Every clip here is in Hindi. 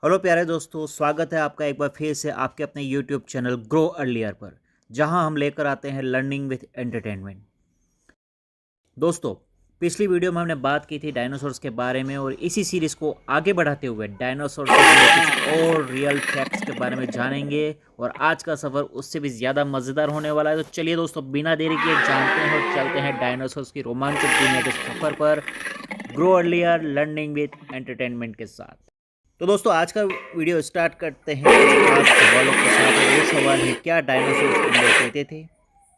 हेलो प्यारे दोस्तों, स्वागत है आपका एक बार फिर से आपके अपने यूट्यूब चैनल ग्रो अर्लियर पर, जहां हम लेकर आते हैं लर्निंग विथ एंटरटेनमेंट। दोस्तों, पिछली वीडियो में हमने बात की थी डायनासोर्स के बारे में और इसी सीरीज़ को आगे बढ़ाते हुए डायनासोर से जुड़े कुछ और रियल फैक्ट्स के बारे में जानेंगे। और आज का सफ़र उससे भी ज़्यादा मज़ेदार होने वाला है। तो चलिए दोस्तों, बिना देरी किए जानते हैं और चलते हैं डायनासोर्स की रोमांचक दुनिया के सफ़र पर grow earlier learning with entertainment के साथ। तो दोस्तों, आज का वीडियो स्टार्ट करते हैं कुछ खास सवालों के साथ। और वो सवाल है, क्या डायनासोर्स अंडे देते थे?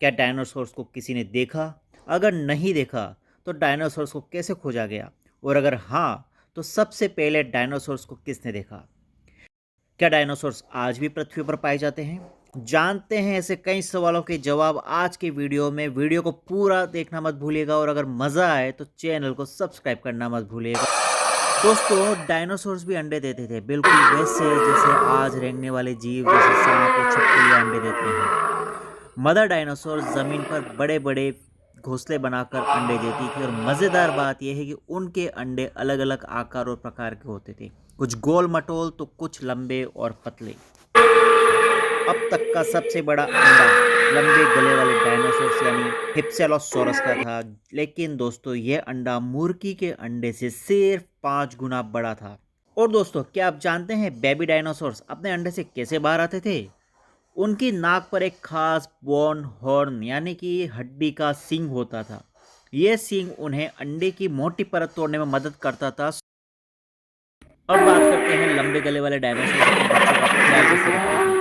क्या डायनासोर्स को किसी ने देखा? अगर नहीं देखा तो डायनासोर्स को कैसे खोजा गया? और अगर हाँ, तो सबसे पहले डायनासोर्स को किसने देखा? क्या डायनासोर्स आज भी पृथ्वी पर पाए जाते हैं? जानते हैं ऐसे कई सवालों के जवाब आज के वीडियो में। वीडियो को पूरा देखना मत भूलिएगा और अगर मज़ा आए तो चैनल को सब्सक्राइब करना मत भूलिएगा। दोस्तों, डायनासोर्स भी अंडे देते थे, बिल्कुल वैसे जैसे आज रेंगने वाले जीव जैसे सांप और छिपकलियां अंडे देते हैं। मदर डायनासोर जमीन पर बड़े बड़े घोंसले बनाकर अंडे देती थी और मज़ेदार बात यह है कि उनके अंडे अलग अलग आकार और प्रकार के होते थे, कुछ गोल मटोल तो कुछ लंबे और पतले। अब तक का सबसे बड़ा अंडा लंबे गले वाले डायनासोर्स यानी हिप्सेलोसोरस का था। लेकिन दोस्तों, यह अंडा मुर्गी के अंडे से सिर्फ 5 गुना बड़ा था। और दोस्तों, क्या आप जानते हैं बेबी डायनासोर्स अपने अंडे से कैसे बाहर आते थे? उनकी नाक पर एक खास बोन हॉर्न यानी कि हड्डी का सींग होता था। यह सींग उन्हें अंडे की मोटी परत तोड़ने में मदद करता था। अब बात करते हैं लंबे गले वाले डायनासोर अपने बच्चों का ख्याल कैसे रखते थे।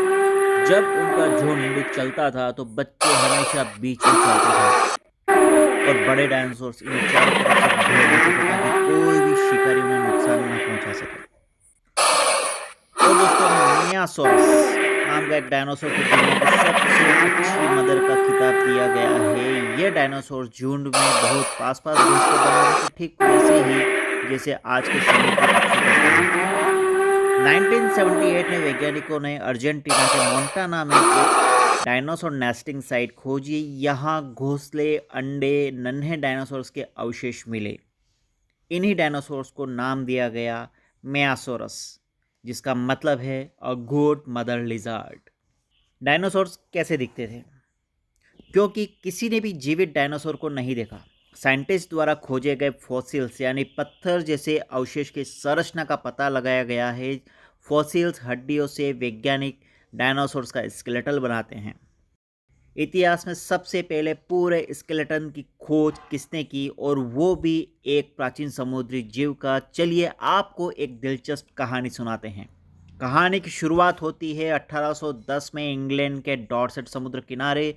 जब उनका झुंड चलता था तो बच्चे हमेशा बीच में चलते थे और बड़े डायनासोर्स इन्हें चारों तरफ से घेर लेते थे ताकि कोई भी शिकारी उन्हें नुकसान न पहुंचा सके। और दोस्तों, मियासोरस नाम का एक डायनासोर को दुनिया की सबसे अच्छी मदर का खिताब दिया गया है। ये डायनासोर झुंड में बहुत पास पास घोंसले बनाते थे, ठीक वैसे ही जैसे आज के समुद्री पक्षी करते हैं। 1978 में वैज्ञानिकों ने अर्जेंटीना के मोंटाना में एक डायनासोर नेस्टिंग साइट खोजी। यहाँ घोंसले, अंडे, नन्हे डायनासोर्स के अवशेष मिले। इन्हीं डायनासोर्स को नाम दिया गया मेयासोरस, जिसका मतलब है a good mother lizard. Dinosaurs कैसे दिखते थे? क्योंकि किसी ने भी जीवित डायनासोर को नहीं देखा, साइंटिस्ट द्वारा खोजे गए फॉसिल्स यानी पत्थर जैसे अवशेष की संरचना का पता लगाया गया है। फॉसिल्स हड्डियों से वैज्ञानिक डायनासोर्स का स्केलेटल बनाते हैं। इतिहास में सबसे पहले पूरे स्केलेटन की खोज किसने की, और वो भी एक प्राचीन समुद्री जीव का? चलिए आपको एक दिलचस्प कहानी सुनाते हैं। कहानी की शुरुआत होती है 1810 में इंग्लैंड के डॉर्सेट समुद्र किनारे।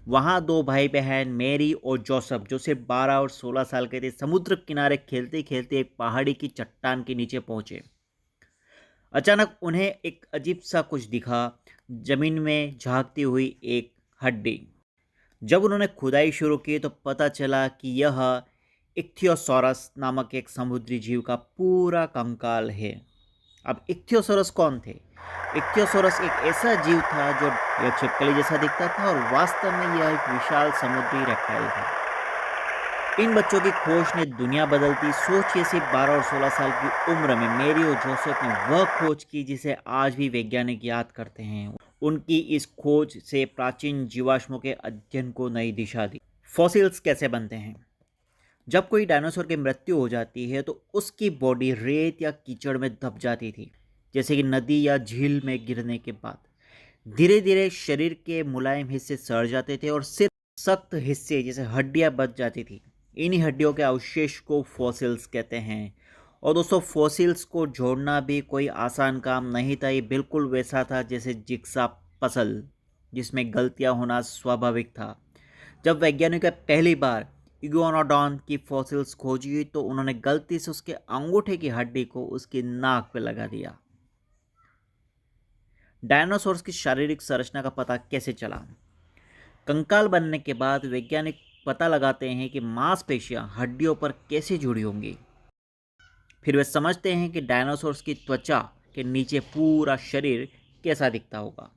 वहाँ दो भाई बहन मैरी और जोसेफ, जो सिर्फ 12 और 16 साल के थे, समुद्र किनारे खेलते खेलते एक पहाड़ी की चट्टान के नीचे पहुँचे। अचानक उन्हें एक अजीब सा कुछ दिखा, जमीन में झांकती हुई एक हड्डी। जब उन्होंने खुदाई शुरू की तो पता चला कि यह इक्थियोसॉरस नामक एक समुद्री जीव का पूरा कंकाल है। अब इक्थियोसॉरस कौन थे? इक्थियोसॉरस एक ऐसा जीव था जो एक छिपकली जैसा दिखता था और वास्तव में यह एक विशाल समुद्री रेप्टाइल था। इन बच्चों की खोज ने दुनिया बदल दी। सोचिए, सिर्फ 12 और 16 साल की उम्र में मेरी और जोसेफ ने वह खोज की जिसे आज भी वैज्ञानिक याद करते हैं। उनकी इस खोज से प्राचीन जीवाश्मों के अध्ययन को नई दिशा दी। फॉसिल्स कैसे बनते हैं? जब कोई डायनासोर की मृत्यु हो जाती है तो उसकी बॉडी रेत या कीचड़ में दब जाती थी, जैसे कि नदी या झील में गिरने के बाद। धीरे धीरे शरीर के मुलायम हिस्से सड़ जाते थे और सिर्फ सख्त हिस्से जैसे हड्डियां बच जाती थी। इन्हीं हड्डियों के अवशेष को फॉसिल्स कहते हैं। और दोस्तों, फॉसिल्स को जोड़ना भी कोई आसान काम नहीं था। ये बिल्कुल वैसा था जैसे जिक्सा पजल, जिसमें गलतियां होना स्वाभाविक था। जब वैज्ञानिकों ने पहली बार इगुआनोडॉन की फॉसिल्स खोजी तो उन्होंने गलती से उसके अंगूठे की हड्डी को उसकी नाक पे लगा दिया। डायनासोर्स की शारीरिक संरचना का पता कैसे चला? कंकाल बनने के बाद वैज्ञानिक पता लगाते हैं कि मांसपेशियां हड्डियों पर कैसे जुड़ी होंगी। फिर वे समझते हैं कि डायनासोर्स की त्वचा के नीचे पूरा शरीर कैसा दिखता होगा।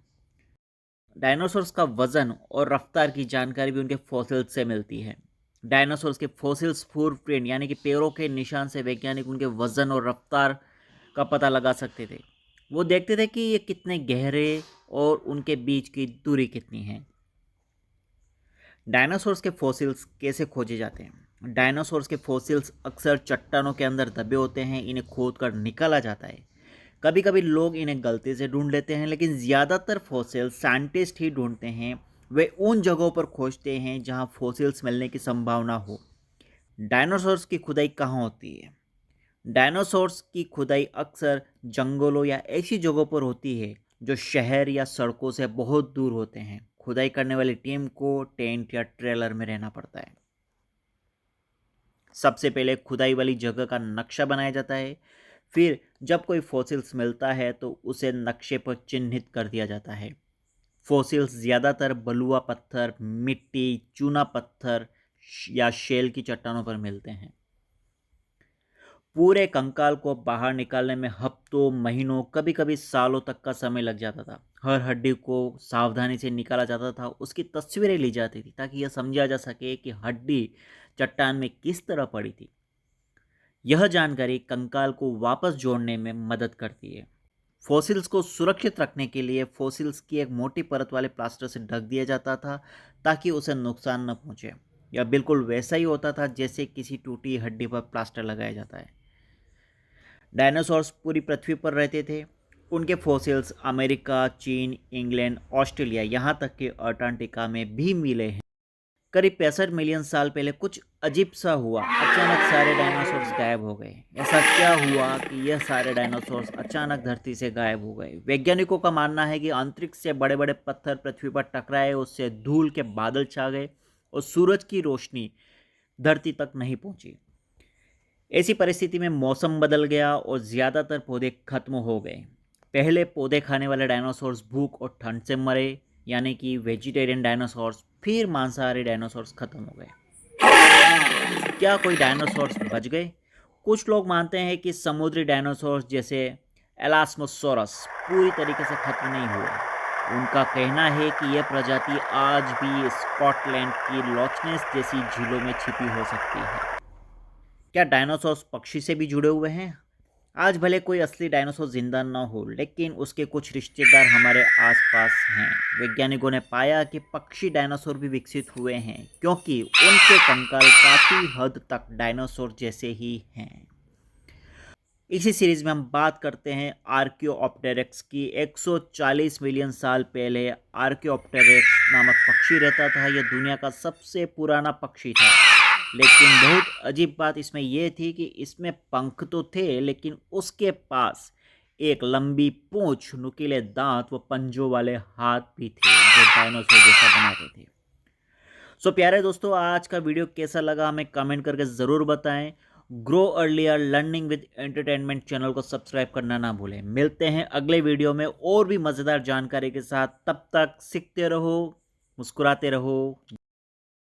डायनासोर्स का वजन और रफ्तार की जानकारी भी उनके फॉसिल्स से मिलती है। डायनासोर्स के फॉसिल्स फुटप्रिंट यानी कि पैरों के निशान से वैज्ञानिक उनके वजन और रफ्तार का पता लगा सकते थे। वो देखते थे कि ये कितने गहरे और उनके बीच की दूरी कितनी है। डायनासोर्स के फॉसिल्स कैसे खोजे जाते हैं? डायनासोर्स के फॉसिल्स अक्सर चट्टानों के अंदर दबे होते हैं, इन्हें खोद कर निकाला जाता है। कभी कभी लोग इन्हें गलती से ढूंढ लेते हैं, लेकिन ज़्यादातर फॉसिल्स साइंटिस्ट ही ढूंढते हैं। वे उन जगहों पर खोजते हैं जहां फॉसिल्स मिलने की संभावना हो। डायनासोर्स की खुदाई कहाँ होती है? डायनासोर्स की खुदाई अक्सर जंगलों या ऐसी जगहों पर होती है जो शहर या सड़कों से बहुत दूर होते हैं। खुदाई करने वाली टीम को टेंट या ट्रेलर में रहना पड़ता है। सबसे पहले खुदाई वाली जगह का नक्शा बनाया जाता है। फिर जब कोई फॉसिल्स मिलता है तो उसे नक्शे पर चिन्हित कर दिया जाता है। फॉसिल्स ज़्यादातर बलुआ पत्थर, मिट्टी, चूना पत्थर या शेल की चट्टानों पर मिलते हैं। पूरे कंकाल को बाहर निकालने में हफ्तों, महीनों, कभी कभी सालों तक का समय लग जाता था। हर हड्डी को सावधानी से निकाला जाता था, उसकी तस्वीरें ली जाती थी ताकि यह समझा जा सके कि हड्डी चट्टान में किस तरह पड़ी थी। यह जानकारी कंकाल को वापस जोड़ने में मदद करती है। फॉसिल्स को सुरक्षित रखने के लिए फॉसिल्स की एक मोटी परत वाले प्लास्टर से ढक दिया जाता था ताकि उसे नुकसान न पहुंचे। यह बिल्कुल वैसा ही होता था जैसे किसी टूटी हड्डी पर प्लास्टर लगाया जाता है। डायनासोर्स पूरी पृथ्वी पर रहते थे। उनके फॉसिल्स अमेरिका, चीन, इंग्लैंड, ऑस्ट्रेलिया, यहाँ तक कि अंटार्कटिका में भी मिले हैं। करीब 65 मिलियन साल पहले कुछ अजीब सा हुआ। अचानक सारे डायनासोर्स गायब हो गए। ऐसा क्या हुआ कि यह सारे डायनासोर्स अचानक धरती से गायब हो गए? वैज्ञानिकों का मानना है कि अंतरिक्ष से बड़े बड़े पत्थर पृथ्वी पर टकराए, उससे धूल के बादल छा गए और सूरज की रोशनी धरती तक नहीं पहुंची। ऐसी परिस्थिति में मौसम बदल गया और ज़्यादातर पौधे खत्म हो गए। पहले पौधे खाने वाले डायनासोर्स भूख और ठंड से मरे, यानी कि वेजिटेरियन डायनासोर्स। फिर मांसाहारी डायनासोर्स खत्म हो गए। क्या कोई डायनासोर्स बच गए? कुछ लोग मानते हैं कि समुद्री डायनासोर्स जैसे एलास्मोसोरस पूरी तरीके से खत्म नहीं हुए। उनका कहना है कि यह प्रजाति आज भी स्कॉटलैंड की लॉचनेस जैसी झीलों में छिपी हो सकती है। क्या डायनासोर्स पक्षी से भी जुड़े हुए हैं? आज भले कोई असली डायनासोर जिंदा न हो, लेकिन उसके कुछ रिश्तेदार हमारे आसपास हैं। वैज्ञानिकों ने पाया कि पक्षी डायनासोर भी विकसित हुए हैं, क्योंकि उनके कंकाल काफी हद तक डायनासोर जैसे ही हैं। इसी सीरीज में हम बात करते हैं आर्कियोप्टेरिक्स की। 140 मिलियन साल पहले आर्कियोप्टेरिक्स नामक पक्षी रहता था। यह दुनिया का सबसे पुराना पक्षी था। लेकिन बहुत अजीब बात इसमें यह थी कि इसमें पंख तो थे, लेकिन उसके पास एक लंबी पूंछ, नुकीले दांत व पंजों वाले हाथ भी थे जो डायनासोर जैसा बनाते थे। सो प्यारे दोस्तों, आज का वीडियो कैसा लगा हमें कमेंट करके ज़रूर बताएं। Grow earlier learning with entertainment channel को सब्सक्राइब करना ना भूलें। मिलते हैं अगले वीडियो में और भी मज़ेदार जानकारी के साथ। तब तक सीखते रहो, मुस्कुराते रहो।